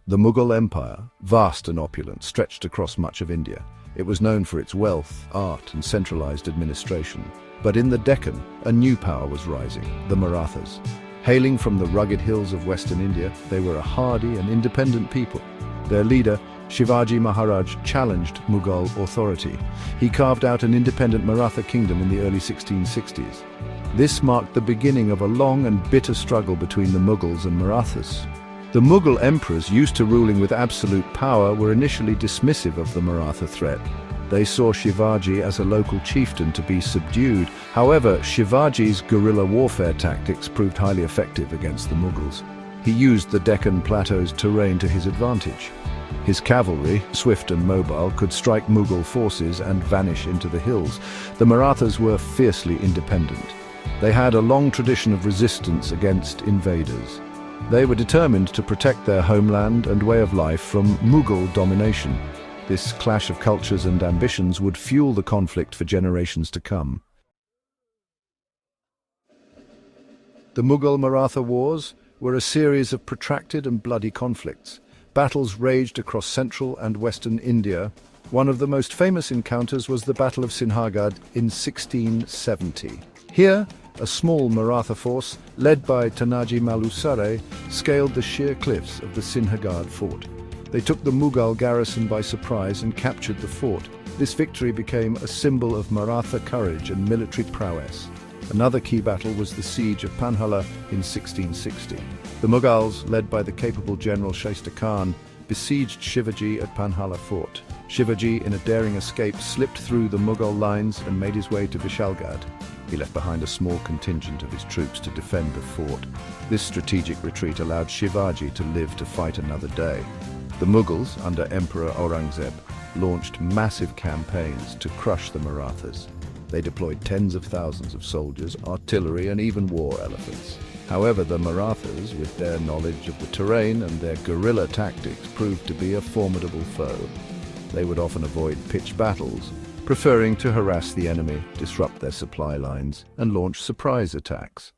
The Mughal Empire, vast and opulent, stretched across much of India. It was known for its wealth, art, and centralized administration. But in the Deccan, a new power was rising, the Marathas. Hailing from the rugged hills of western India, they were a hardy and independent people. Their leader, Shivaji Maharaj, challenged Mughal authority. He carved out an independent Maratha kingdom in the early 1660s. This marked the beginning of a long and bitter struggle between the Mughals and Marathas. The Mughal emperors, used to ruling with absolute power, were initially dismissive of the Maratha threat. They saw Shivaji as a local chieftain to be subdued. However, Shivaji's guerrilla warfare tactics proved highly effective against the Mughals. He used the Deccan Plateau's terrain to his advantage. His cavalry, swift and mobile, could strike Mughal forces and vanish into the hills. The Marathas were fiercely independent. They had a long tradition of resistance against invaders. They were determined to protect their homeland and way of life from Mughal domination. This clash of cultures and ambitions would fuel the conflict for generations to come. The Mughal-Maratha Wars were a series of protracted and bloody conflicts. Battles raged across central and western India. One of the most famous encounters was the Battle of Sinhagad in 1670. Here, a small Maratha force, led by Tanaji Malusare, scaled the sheer cliffs of the Sinhagad fort. They took the Mughal garrison by surprise and captured the fort. This victory became a symbol of Maratha courage and military prowess. Another key battle was the siege of Panhala in 1660. The Mughals, led by the capable general Shaista Khan, besieged Shivaji at Panhala fort. Shivaji, in a daring escape, slipped through the Mughal lines and made his way to Vishalgad. He left behind a small contingent of his troops to defend the fort. This strategic retreat allowed Shivaji to live to fight another day. The Mughals, under Emperor Aurangzeb, launched massive campaigns to crush the Marathas. They deployed tens of thousands of soldiers, artillery, and even war elephants. However, the Marathas, with their knowledge of the terrain and their guerrilla tactics, proved to be a formidable foe. They would often avoid pitched battles, preferring to harass the enemy, disrupt their supply lines, and launch surprise attacks.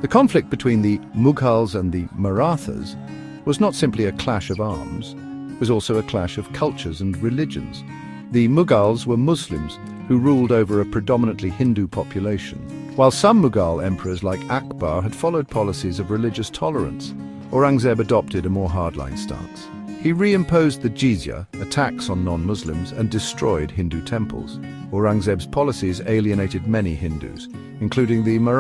The conflict between the Mughals and the Marathas was not simply a clash of arms, it was also a clash of cultures and religions. The Mughals were Muslims who ruled over a predominantly Hindu population, while some Mughal emperors like Akbar had followed policies of religious tolerance. Aurangzeb adopted a more hardline stance. He reimposed the jizya, a tax on non-Muslims, and destroyed Hindu temples. Aurangzeb's policies alienated many Hindus, including the Marathas.